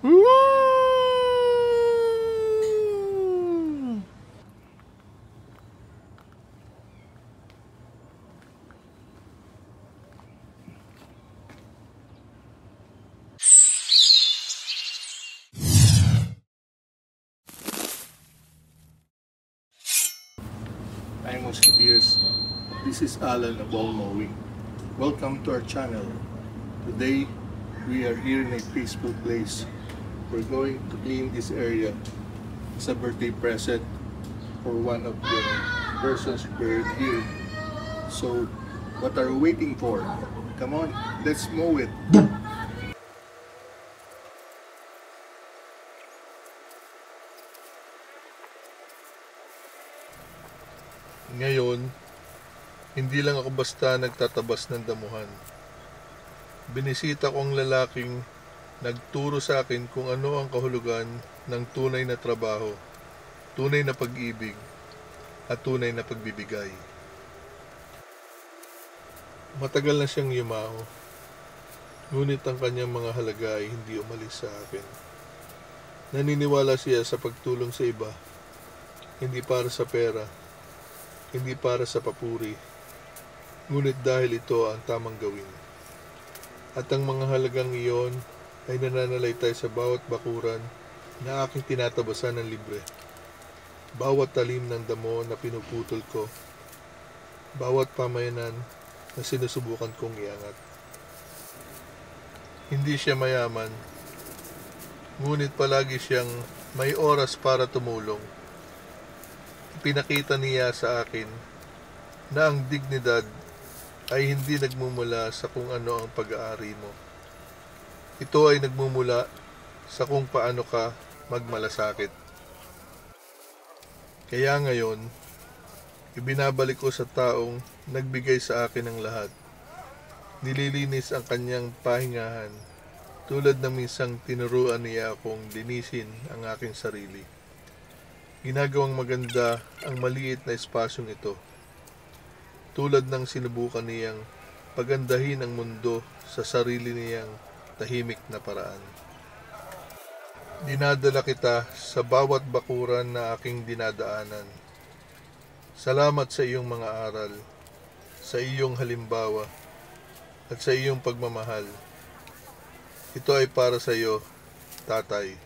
Hi Musketeers, this is Alan of Ball Mowing. Welcome to our channel. Today, we are here in a peaceful place. We're going to clean this area as a birthday present for one of the persons buried here. So, what are we waiting for? Come on, let's mow it. Ngayon, hindi lang ako basta nagtatabas ng damuhan. Binisita ko ang lalaking nagturo sa akin kung ano ang kahulugan ng tunay na trabaho, tunay na pag-ibig, at tunay na pagbibigay. Matagal na siyang yumao, ngunit ang kanyang mga halaga ay hindi umalis sa akin. Naniniwala siya sa pagtulong sa iba, hindi para sa pera, hindi para sa papuri, ngunit dahil ito ang tamang gawin. At ang mga halagang iyon ay nananalaytay sa bawat bakuran na aking tinatabasan ng libre. Bawat talim ng damo na pinuputol ko, bawat pamayanan na sinusubukan kong iangat. Hindi siya mayaman, ngunit palagi siyang may oras para tumulong. Pinakita niya sa akin na ang dignidad ay hindi nagmumula sa kung ano ang pag-aari mo. Ito ay nagmumula sa kung paano ka magmalasakit. Kaya ngayon, ibinabalik ko sa taong nagbigay sa akin ng lahat. Nililinis ang kanyang pahingahan, tulad ng minsang tinuruan niya akong linisin ang aking sarili. Ginagawang maganda ang maliit na espasyong ito, tulad ng sinubukan niyang pagandahin ang mundo sa sarili niyang tahimik na paraan. Dinadala kita sa bawat bakuran na aking dinadaanan. Salamat sa iyong mga aral, sa iyong halimbawa, at sa iyong pagmamahal. Ito ay para sa iyo, Tatay.